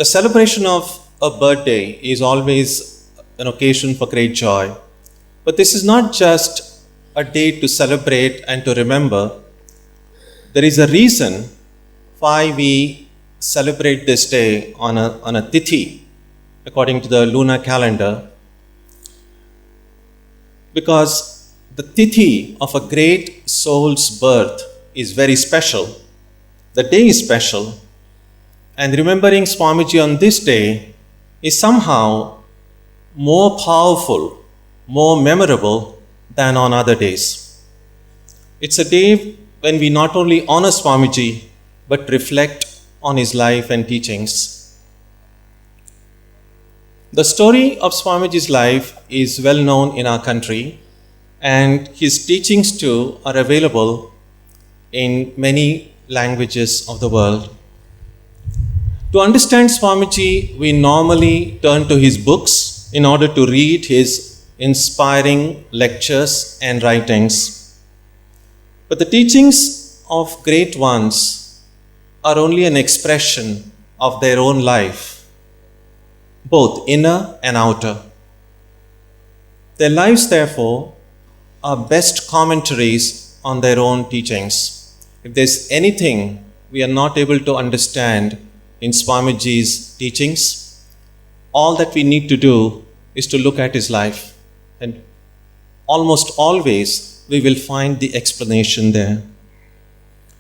The celebration of a birthday is always an occasion for great joy. But this is not just a day to celebrate and to remember. There is a reason why we celebrate this day on a tithi, according to the lunar calendar. Because the tithi of a great soul's birth is very special. The day is special. And remembering Swamiji on this day is somehow more powerful, more memorable than on other days. It's a day when we not only honor Swamiji, but reflect on his life and teachings. The story of Swamiji's life is well known in our country, and his teachings too are available in many languages of the world. To understand Swamiji, we normally turn to his books in order to read his inspiring lectures and writings. But the teachings of great ones are only an expression of their own life, both inner and outer. Their lives, therefore, are best commentaries on their own teachings. If there's anything we are not able to understand in Swamiji's teachings, all that we need to do is to look at his life, and almost always we will find the explanation there.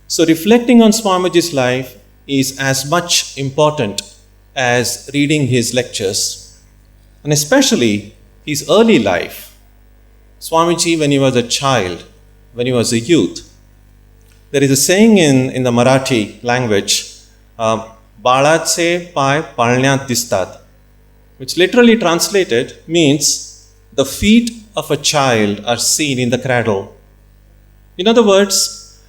So reflecting on Swamiji's life is as much important as reading his lectures, and especially his early life. Swamiji, when he was a child, when he was a youth, there is a saying in the Marathi language, Balatse pai palnyat distat, which literally translated means the feet of a child are seen in the cradle. In other words,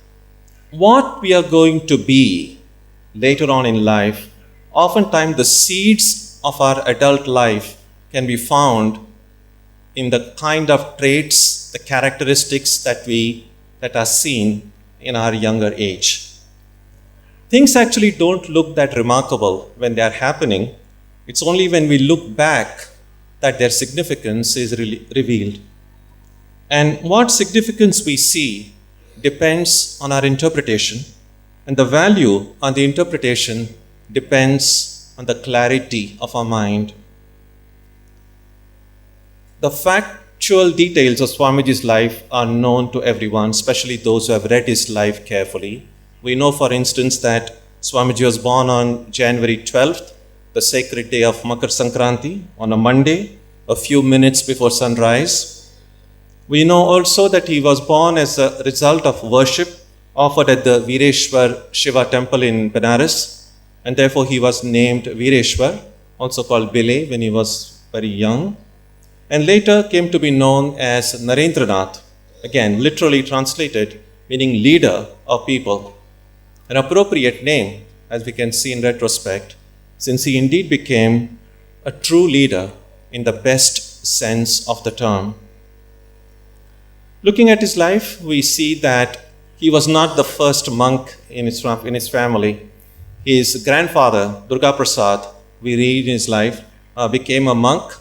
what we are going to be later on in life, oftentimes the seeds of our adult life can be found in the kind of traits, the characteristics that are seen in our younger age. Things actually don't look that remarkable when they are happening. It's only when we look back that their significance is revealed. And what significance we see depends on our interpretation, and the value on the interpretation depends on the clarity of our mind. The factual details of Swamiji's life are known to everyone, especially those who have read his life carefully. We know, for instance, that Swamiji was born on January 12th, the sacred day of Makar Sankranti, on a Monday, a few minutes before sunrise. We know also that he was born as a result of worship offered at the Vireshwar Shiva temple in Benares, and therefore he was named Vireshwar, also called Bile, when he was very young, and later came to be known as Narendranath, again literally translated, meaning leader of people. An appropriate name, as we can see in retrospect, since he indeed became a true leader in the best sense of the term. Looking at his life, we see that he was not the first monk in his family. His grandfather, Durga Prasad, we read in his life, became a monk,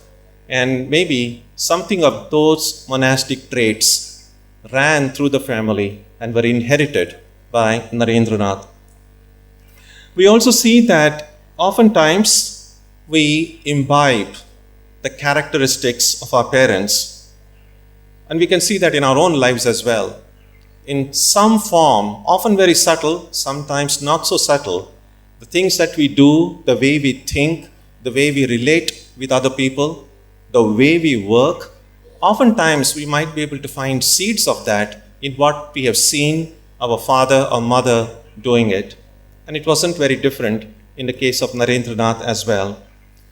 and maybe something of those monastic traits ran through the family and were inherited by Narendranath. We also see that oftentimes we imbibe the characteristics of our parents, and we can see that in our own lives as well. In some form, often very subtle, sometimes not so subtle, the things that we do, the way we think, the way we relate with other people, the way we work, oftentimes we might be able to find seeds of that in what we have seen our father or mother doing it. And it wasn't very different in the case of Narendranath as well.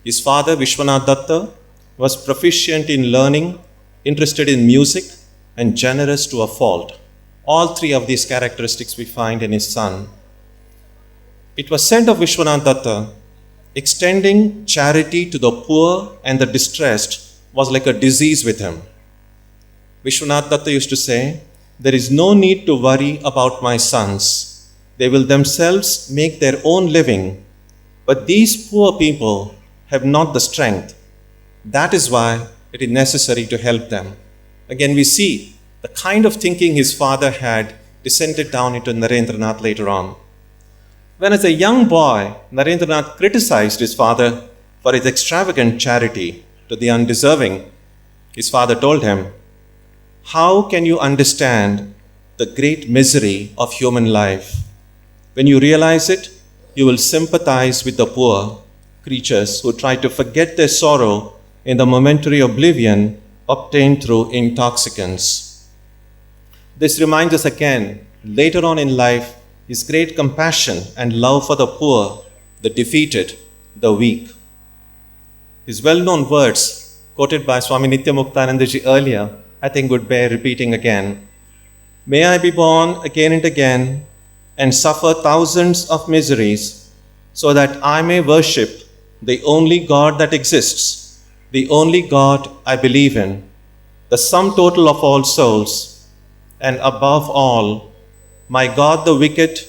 His father, Vishwanath Datta, was proficient in learning, interested in music, and generous to a fault. All three of these characteristics we find in his son. It was said of Vishwanath Datta, extending charity to the poor and the distressed was like a disease with him. Vishwanath Datta used to say, "There is no need to worry about my sons. They will themselves make their own living. But these poor people have not the strength. That is why it is necessary to help them. Again, we see the kind of thinking his father had descended down into Narendranath later on. When as a young boy, Narendranath criticized his father for his extravagant charity to the undeserving, his father told him, "How can you understand the great misery of human life? When you realize it, you will sympathize with the poor creatures who try to forget their sorrow in the momentary oblivion obtained through intoxicants." This reminds us again, later on in life, his great compassion and love for the poor, the defeated, the weak. His well-known words, quoted by Swami Nityamuktanandaji earlier, I think would bear repeating again. "May I be born again and again and suffer thousands of miseries so that I may worship the only God that exists, the only God I believe in, the sum total of all souls, and above all, my God the wicked,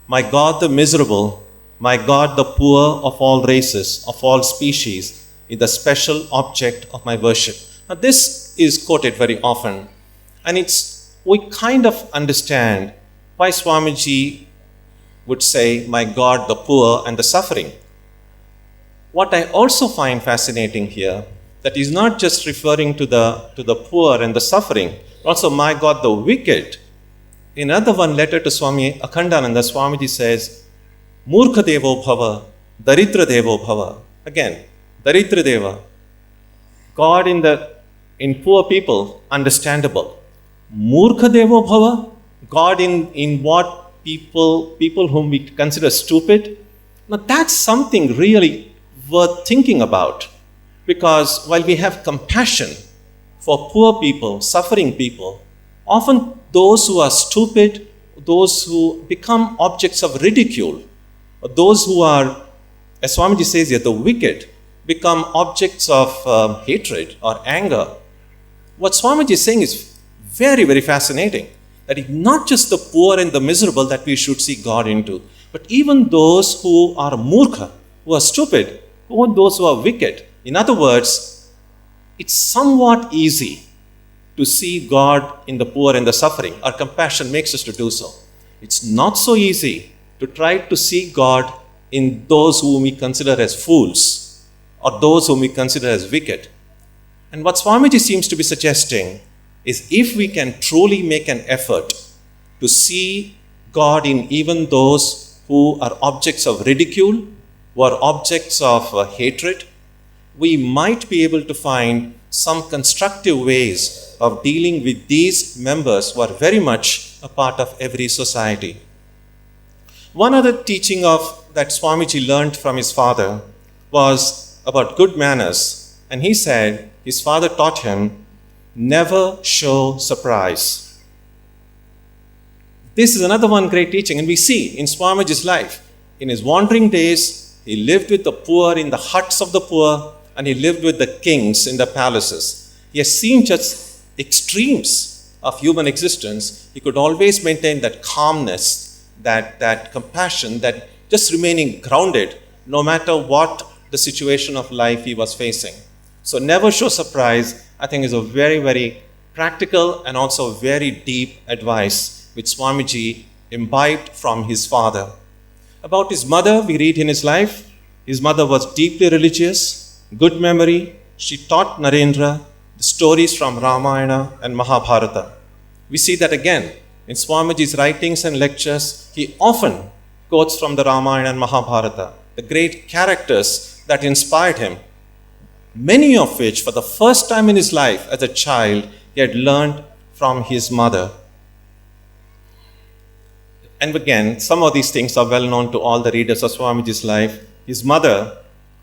my God the miserable, my God the poor of all races, of all species, is the special object of my worship." Now this is quoted very often, and we kind of understand why Swamiji would say, "My God the poor and the suffering." What I also find fascinating here, that he's not just referring to the poor and the suffering, also "my God the wicked." In another one letter to Swami Akhandananda, Swamiji says, "Murkha devo bhava, daridra devo bhava." Again, daridra deva, God in poor people, understandable. Murkha devo bhava, God in what people whom we consider stupid. Now that's something really worth thinking about, because while we have compassion for poor people, suffering people, often those who are stupid, those who become objects of ridicule, or those who are, as Swamiji says here, the wicked, become objects of hatred or anger. What Swamiji is saying is very, very fascinating, that it's not just the poor and the miserable that we should see God into, but even those who are murkha, who are stupid, or those who are wicked. In other words, it's somewhat easy to see God in the poor and the suffering. Our compassion makes us to do so. It's not so easy to try to see God in those whom we consider as fools or those whom we consider as wicked. And what Swamiji seems to be suggesting is, if we can truly make an effort to see God in even those who are objects of ridicule, who are objects of hatred, we might be able to find some constructive ways of dealing with these members who are very much a part of every society. One other teaching that Swamiji learned from his father was about good manners, and he said his father taught him, never show surprise. This is another one great teaching, and we see in Swamiji's life. In his wandering days, he lived with the poor in the huts of the poor, and he lived with the kings in the palaces. He has seen just extremes of human existence. He could always maintain that calmness, that compassion, that just remaining grounded no matter what the situation of life he was facing. So never show surprise, I think, is a very, very practical and also very deep advice which Swamiji imbibed from his father. About his mother, we read in his life, his mother was deeply religious, good memory. She taught Narendra the stories from Ramayana and Mahabharata. We see that again in Swamiji's writings and lectures. He often quotes from the Ramayana and Mahabharata, the great characters that inspired him, many of which for the first time in his life as a child he had learned from his mother. And again, some of these things are well known to all the readers of Swamiji's life. His mother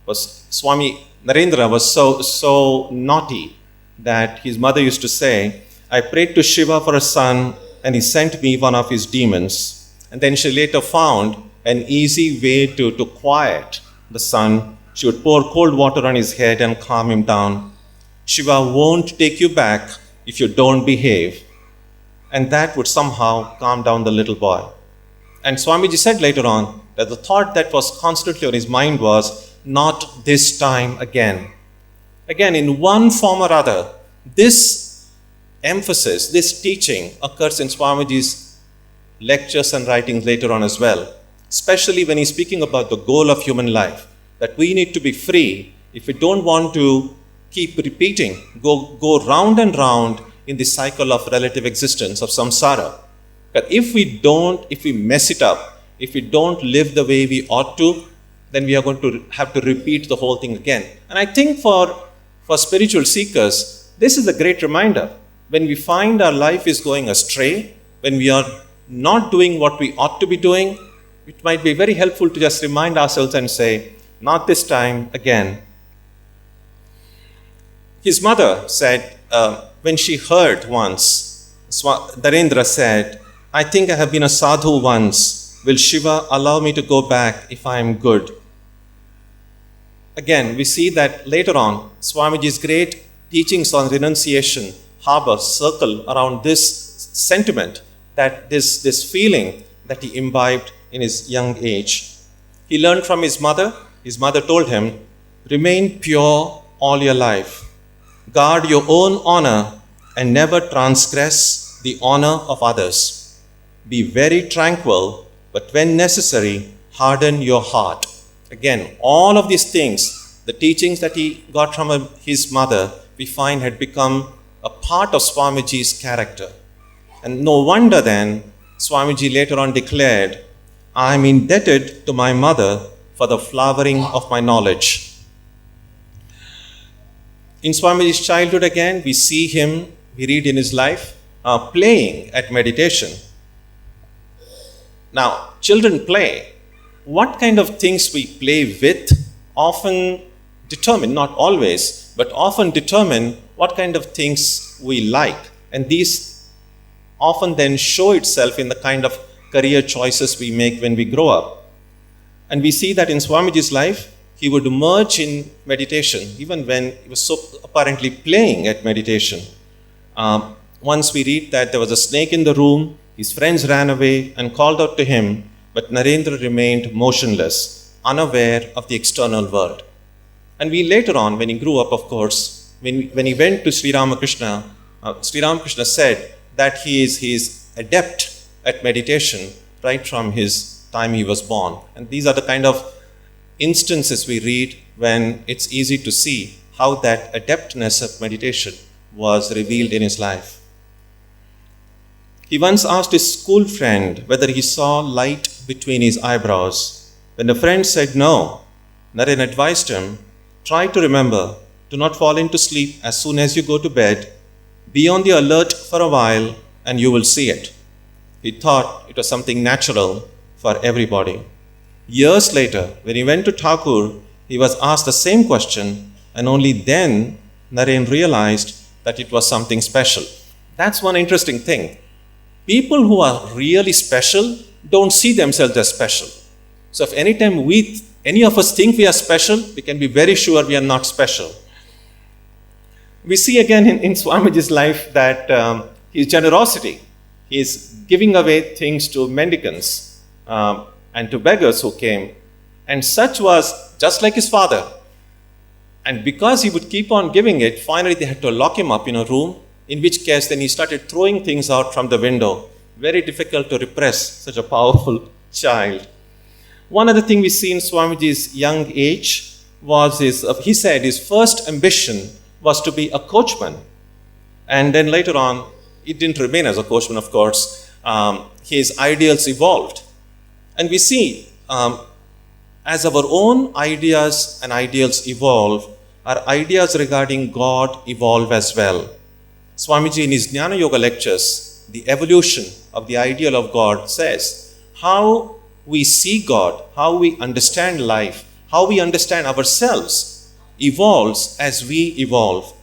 was, Swami Narendra was so naughty that his mother used to say, I prayed to Shiva for a son and he sent me one of his demons. And then she later found an easy way to quiet the son. She would pour cold water on his head and calm him down. Shiva won't take you back if you don't behave. And that would somehow calm down the little boy. And Swamiji said later on that the thought that was constantly on his mind was, not this time again. Again, in one form or other, this emphasis, this teaching occurs in Swamiji's lectures and writings later on as well, especially when he's speaking about the goal of human life, that we need to be free if we don't want to keep repeating, go round and round in the cycle of relative existence of samsara. But if we mess it up, if we don't live the way we ought to, then we are going to have to repeat the whole thing again. And I think for spiritual seekers, this is a great reminder. When we find our life is going astray, when we are not doing what we ought to be doing, it might be very helpful to just remind ourselves and say, not this time again. His mother said, when she heard once, Narendra said, I think I have been a sadhu once. Will Shiva allow me to go back if I am good? Again, we see that later on, Swamiji's great teachings on renunciation circle around this sentiment, that this feeling that he imbibed in his young age. He learned from his mother. His mother told him, remain pure all your life. Guard your own honor and never transgress the honor of others. Be very tranquil, but when necessary, harden your heart. Again, all of these things, the teachings that he got from his mother, we find had become a part of Swamiji's character. And no wonder then, Swamiji later on declared, I am indebted to my mother for the flowering of my knowledge. In Swamiji's childhood again, we see him, we read in his life, playing at meditation. Now, children play. What kind of things we play with often determine, not always, but often determine what kind of things we like. And these often then show itself in the kind of career choices we make when we grow up. And we see that in Swamiji's life, he would emerge in meditation, even when he was so apparently playing at meditation. Once we read that there was a snake in the room, his friends ran away and called out to him, but Narendra remained motionless, unaware of the external world. And we later on, when he grew up, of course, when he went to Sri Ramakrishna, Sri Ramakrishna said that he is adept at meditation right from his time he was born. And these are the kind of instances we read when it's easy to see how that adeptness of meditation was revealed in his life. He once asked his school friend whether he saw light between his eyebrows. When the friend said no, Naren advised him, try to remember to not fall into sleep as soon as you go to bed. Be on the alert for a while and you will see it. He thought it was something natural for everybody. Years later, when he went to Thakur, he was asked the same question, and only then Naren realized that it was something special. That's one interesting thing. People who are really special don't see themselves as special. So if anytime any of us think we are special, we can be very sure we are not special. We see again in Swamiji's life that his generosity, he is giving away things to mendicants and to beggars who came. And such was just like his father. And because he would keep on giving it, finally they had to lock him up in a room, in which case then he started throwing things out from the window. Very difficult to repress such a powerful child. One other thing we see in Swamiji's young age was he said his first ambition was to be a coachman. And then later on, it didn't remain as a coachman, of course. His ideals evolved. And we see, as our own ideas and ideals evolve, our ideas regarding God evolve as well. Swamiji in his Jnana Yoga lectures, the evolution of the ideal of God, says how we see God, how we understand life, how we understand ourselves evolves as we evolve.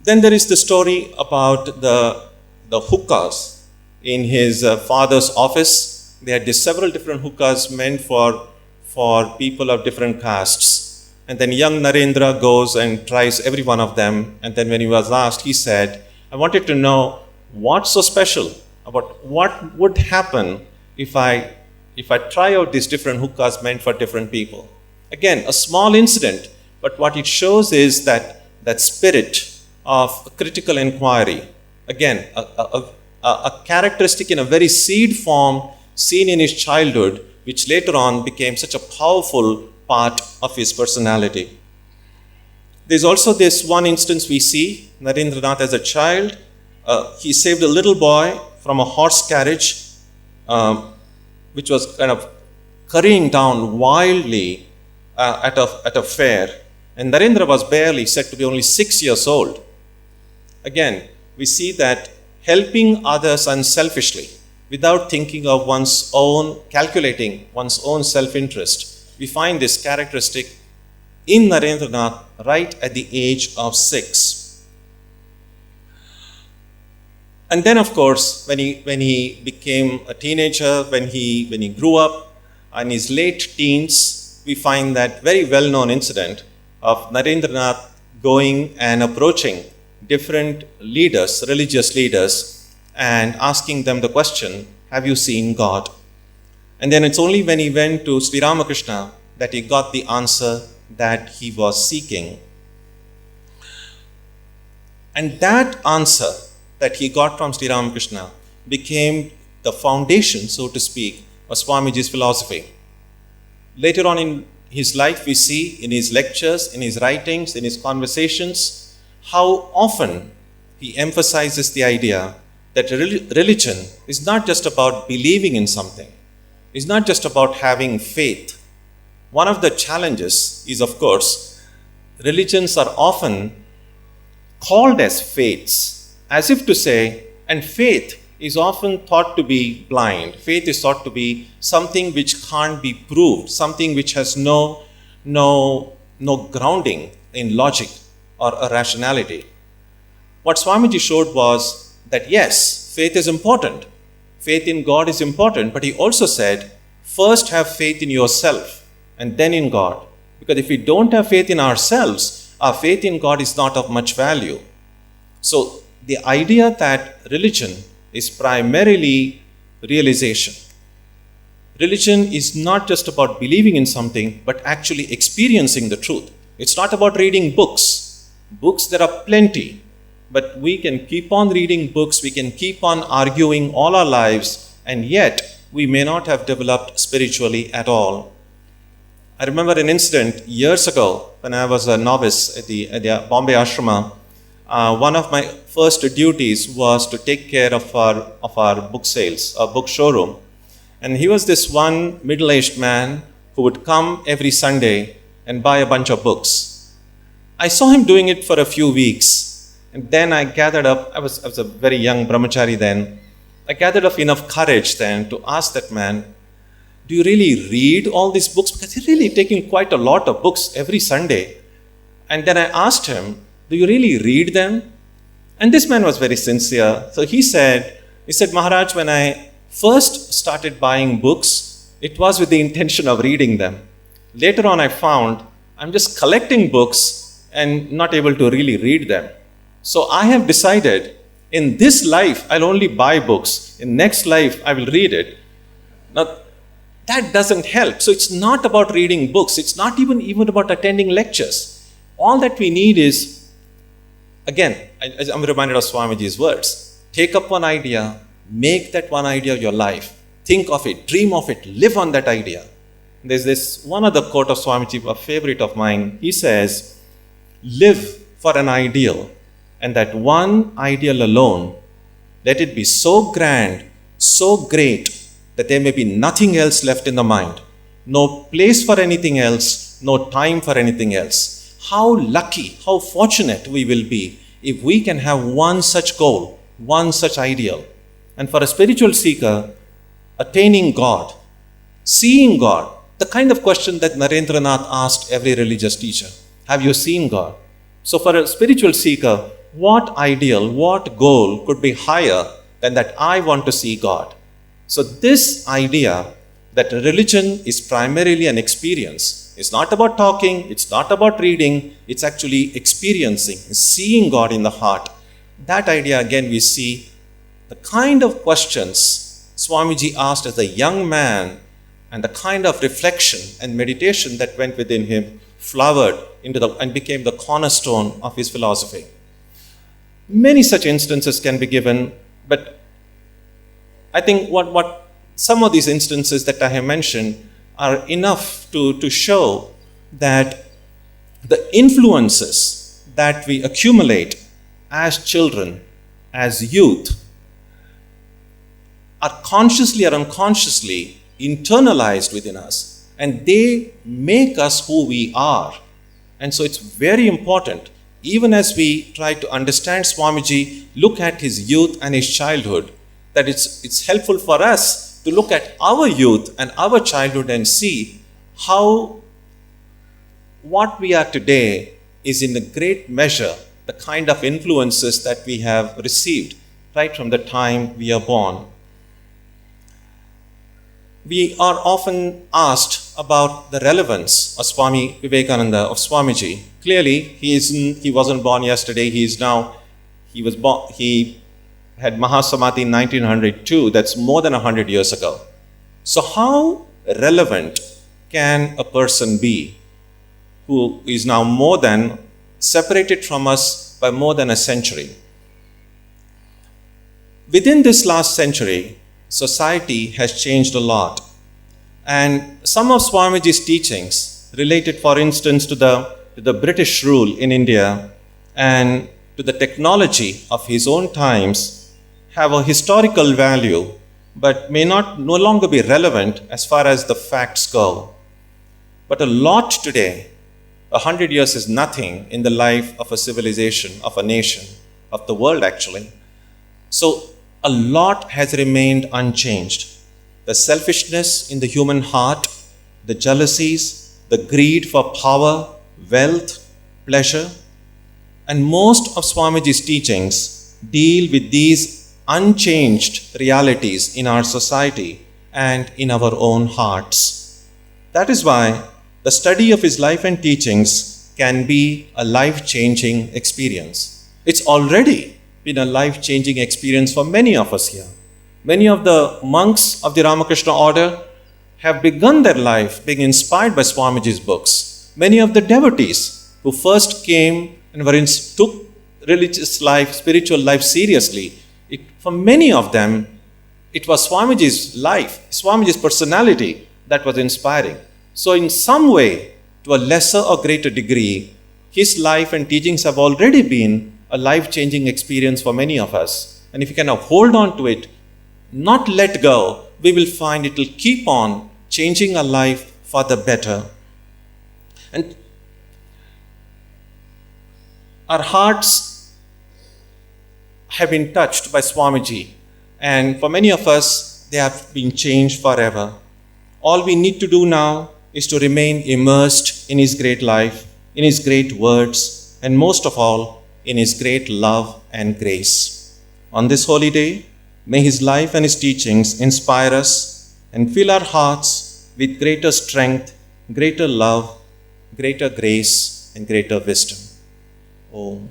Then there is the story about the Hookas in his father's office. They had several different Hookas meant for people of different castes. And then young Narendra goes and tries every one of them. And then when he was asked, he said, I wanted to know what's so special about what would happen if I if I try out these different hookas meant for different people. Again, a small incident, but what it shows is that spirit of critical inquiry. Again, a characteristic in a very seed form seen in his childhood, which later on became such a powerful part of his personality. There's also this one instance we see, Narendranath as a child. He saved a little boy from a horse carriage, which was kind of currying down wildly at a fair. And Narendra was barely said to be only 6 years old. Again, we see that helping others unselfishly, without thinking of one's own, calculating one's own self-interest. We find this characteristic in Narendranath right at the age of 6. And then, of course, when he became a teenager, when he grew up, in his late teens, we find that very well-known incident of Narendranath going and approaching different leaders, religious leaders, and asking them the question, have you seen God? And then it's only when he went to Sri Ramakrishna that he got the answer that he was seeking. And that answer that he got from Sri Ramakrishna became the foundation, so to speak, of Swamiji's philosophy. Later on in his life, we see in his lectures, in his writings, in his conversations, how often he emphasizes the idea that religion is not just about believing in something. It's not just about having faith. One of the challenges is, of course, religions are often called as faiths, as if to say, and faith is often thought to be blind. Faith is thought to be something which can't be proved, something which has no grounding in logic or a rationality. What Swamiji showed was that yes, faith is important. Faith in God is important, but he also said, first have faith in yourself and then in God. Because if we don't have faith in ourselves, our faith in God is not of much value. So the idea that religion is primarily realization. Religion is not just about believing in something, but actually experiencing the truth. It's not about reading books. Books, there are plenty. But we can keep on reading books, we can keep on arguing all our lives, and yet we may not have developed spiritually at all. I remember an incident years ago when I was a novice at the Bombay Ashrama. One of my first duties was to take care of our book sales, our book showroom. And he was this one middle-aged man who would come every Sunday and buy a bunch of books. I saw him doing it for a few weeks. And then I gathered up, I was a very young brahmachari then, I gathered up enough courage then to ask that man, do you really read all these books? Because he's really taking quite a lot of books every Sunday. And then I asked him, do you really read them? And this man was very sincere. So he said, Maharaj, when I first started buying books, it was with the intention of reading them. Later on I found I'm just collecting books and not able to really read them. So I have decided, in this life, I'll only buy books. In next life, I will read it. Now, that doesn't help. So it's not about reading books. It's not even about attending lectures. All that we need is, again, I'm reminded of Swamiji's words. Take up one idea, make that one idea your life. Think of it, dream of it, live on that idea. There's this one other quote of Swamiji, a favorite of mine. He says, live for an ideal. And that one ideal alone, let it be so grand, so great, that there may be nothing else left in the mind. No place for anything else, no time for anything else. How lucky, how fortunate we will be if we can have one such goal, one such ideal. And for a spiritual seeker, attaining God, seeing God, the kind of question that Narendranath asked every religious teacher. Have you seen God? So for a spiritual seeker, what ideal, what goal could be higher than that I want to see God? So this idea that religion is primarily an experience. It's not about talking, it's not about reading, it's actually experiencing, seeing God in the heart. That idea, again, we see the kind of questions Swamiji asked as a young man and the kind of reflection and meditation that went within him flowered and became the cornerstone of his philosophy. Many such instances can be given, but I think what some of these instances that I have mentioned are enough to show that the influences that we accumulate as children, as youth, are consciously or unconsciously internalized within us, and they make us who we are. And so it's very important, even as we try to understand Swamiji, look at his youth and his childhood, that it's helpful for us to look at our youth and our childhood and see how what we are today is in a great measure the kind of influences that we have received right from the time we are born. We are often asked about the relevance of Swami Vivekananda, of Swamiji. Clearly, he wasn't born yesterday. He had Mahasamadhi in 1902. That's more than 100 years ago. So how relevant can a person be who is now separated from us by more than a century? Within this last century, society has changed a lot. And some of Swamiji's teachings related, for instance, to the British rule in India and to the technology of his own times have a historical value, but may no longer be relevant as far as the facts go. But a lot today, 100 years is nothing in the life of a civilization, of a nation, of the world actually. So a lot has remained unchanged. The selfishness in the human heart, the jealousies, the greed for power, wealth, pleasure, and most of Swamiji's teachings deal with these unchanged realities in our society and in our own hearts. That is why the study of his life and teachings can be a life-changing experience. It's already been a life-changing experience for many of us here. Many of the monks of the Ramakrishna order have begun their life being inspired by Swamiji's books. Many of the devotees who first came and took religious life, spiritual life seriously, for many of them, it was Swamiji's life, Swamiji's personality that was inspiring. So in some way, to a lesser or greater degree, his life and teachings have already been a life-changing experience for many of us. And if you can hold on to it, not let go, we will find it will keep on changing our life for the better. And our hearts have been touched by Swamiji, and for many of us, they have been changed forever. All we need to do now is to remain immersed in his great life, in his great words, and most of all, in his great love and grace. On this holy day, may his life and his teachings inspire us and fill our hearts with greater strength, greater love, greater grace, and greater wisdom. Om.